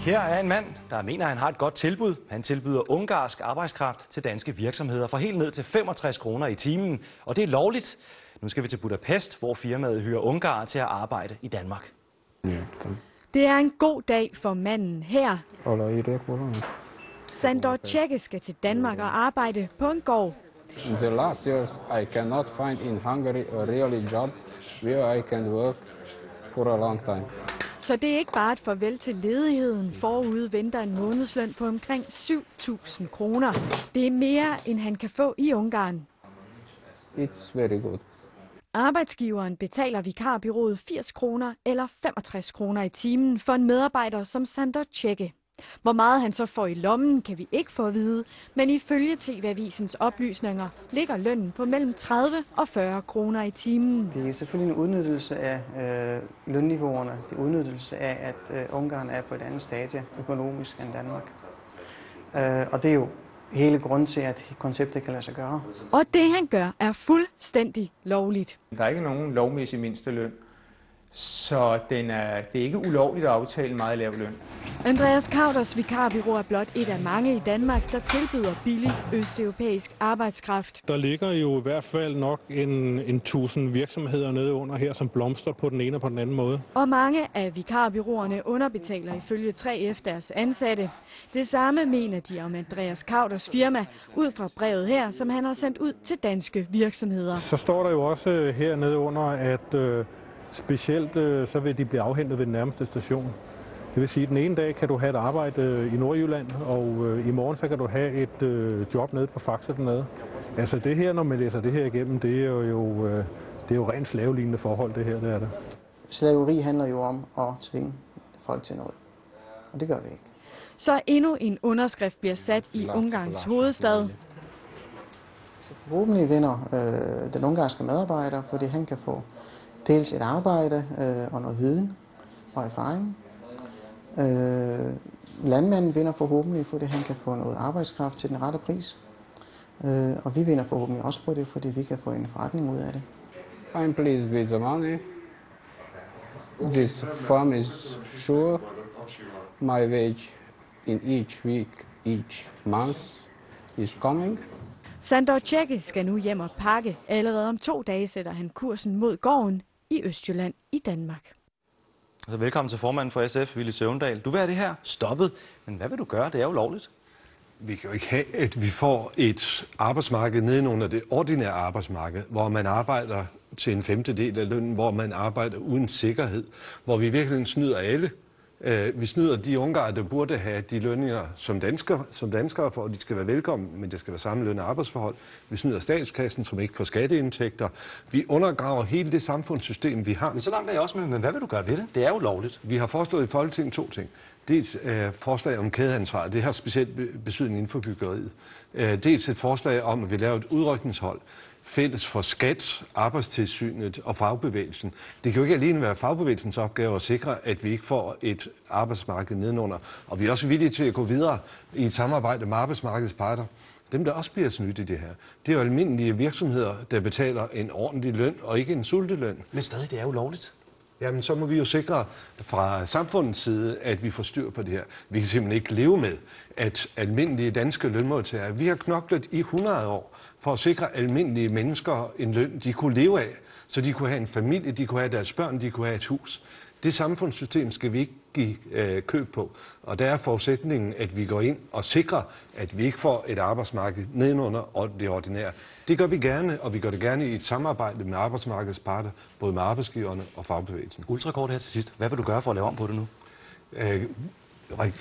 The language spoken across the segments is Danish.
Her er en mand, der mener, at han har et godt tilbud. Han tilbyder ungarsk arbejdskraft til danske virksomheder for helt ned til 65 kroner i timen. Og det er lovligt. Nu skal vi til Budapest, hvor firmaet hyrer ungarer til at arbejde i Danmark. Det er en god dag for manden her. Sandor Čeke skal til Danmark og arbejde på en gård. In the last years, I cannot find in Hungary a really job where I can work for a long time. Så det er ikke bare et farvel til ledigheden. Forude venter en månedsløn på omkring 7.000 kroner. Det er mere, end han kan få i Ungarn. It's very good. Arbejdsgiveren betaler vikarbyrået 80 kroner eller 65 kroner i timen for en medarbejder som Sandor Čeke. Hvor meget han så får i lommen, kan vi ikke få at vide, men ifølge TV-avisens oplysninger ligger lønnen på mellem 30 og 40 kroner i timen. Det er selvfølgelig en udnyttelse af lønniveauerne. Det er udnyttelse af, at Ungarn er på et andet stadie økonomisk end Danmark. Og det er jo hele grunden til, at konceptet kan lade sig gøre. Og det han gør er fuldstændig lovligt. Der er ikke nogen lovmæssig mindsteløn, så det er ikke ulovligt at aftale meget lav løn. Andreas Kauders vikarbyrå er blot et af mange i Danmark, der tilbyder billig østeuropæisk arbejdskraft. Der ligger jo i hvert fald nok en 1000 virksomheder nede under her, som blomstrer på den ene og på den anden måde. Og mange af vikarbyråerne underbetaler ifølge 3F deres ansatte. Det samme mener de om Andreas Kauders firma, ud fra brevet her, som han har sendt ud til danske virksomheder. Så står der jo også her nede under, at specielt så vil de blive afhentet ved den nærmeste station. Det vil sige, at den ene dag kan du have et arbejde i Nordjylland, og i morgen så kan du have et job nede på Faxe dernede. Altså det her, når man læser det her igennem, det er jo rent slavelignende forhold, det her, det er det. Slaveri handler jo om at tvinge folk til noget, og det gør vi ikke. Så endnu en underskrift bliver sat i Ungarns hovedstad. Så forhåbentlig vinder den ungarske medarbejder, fordi han kan få dels et arbejde og noget viden og erfaring. Landmanden vinder forhåbentlig, fordi han kan få noget arbejdskraft til den rette pris. Og vi vinder forhåbentlig også på det, fordi vi kan få en forretning ud af det. I'm pleased with the money. This farm is sure. My wage in each week, each month is coming. Sandor Čeke skal nu hjem og pakke. Allerede om 2 dage sætter han kursen mod gården i Østjylland i Danmark. Altså, velkommen til formanden for SF, Villy Søvndal. Du vil have det her stoppet, men hvad vil du gøre? Det er jo lovligt. Vi kan jo ikke have, at vi får et arbejdsmarked nedenunder det ordinære arbejdsmarked, hvor man arbejder til en femtedel af lønnen, hvor man arbejder uden sikkerhed, hvor vi virkelig snyder alle. Vi snyder de ungarer, der burde have de lønninger som danskere for, at de skal være velkommen, men det skal være samme løn og arbejdsforhold. Vi snyder statskassen, som ikke får skatteindtægter. Vi undergraver hele det samfundssystem, vi har. Men så langt er jeg også med, men hvad vil du gøre ved det? Det er jo lovligt. Vi har foreslået i Folketinget 2 ting. Dels forslag om kædeansvar, det har specielt betydning inden for byggeriet. Dels et forslag om, at vi laver et udrykningshold fælles for skat, arbejdstilsynet og fagbevægelsen. Det kan jo ikke alene være fagbevægelsens opgave at sikre, at vi ikke får et arbejdsmarked nedenunder. Og vi er også villige til at gå videre i et samarbejde med arbejdsmarkedets parter. Dem, der også bliver snydt i det her, det er jo almindelige virksomheder, der betaler en ordentlig løn og ikke en sulteløn. Men stadig, det er jo lovligt. Jamen, så må vi jo sikre fra samfundets side, at vi får styr på det her. Vi kan simpelthen ikke leve med, at almindelige danske lønmodtagere, vi har knoklet i 100 år for at sikre almindelige mennesker en løn, de kunne leve af, så de kunne have en familie, de kunne have deres børn, de kunne have et hus. Det samfundssystem skal vi ikke give køb på, og der er forudsætningen, at vi går ind og sikrer, at vi ikke får et arbejdsmarked nedenunder det ordinære. Det gør vi gerne, og vi gør det gerne i et samarbejde med arbejdsmarkedets parter, både med arbejdsgiverne og fagbevægelsen. Ultrakort her til sidst. Hvad vil du gøre for at lave om på det nu?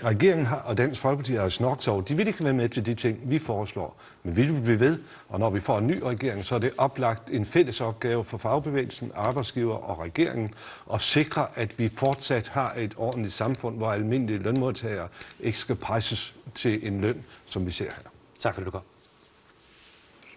Regeringen og Dansk Folkeparti har snakket over. De vil ikke være med til de ting, vi foreslår. Men vi vil blive ved, og når vi får en ny regering, så er det oplagt en fælles opgave for fagbevægelsen, arbejdsgiver og regeringen at sikre, at vi fortsat har et ordentligt samfund, hvor almindelige lønmodtagere ikke skal presses til en løn, som vi ser her. Tak fordi du kom.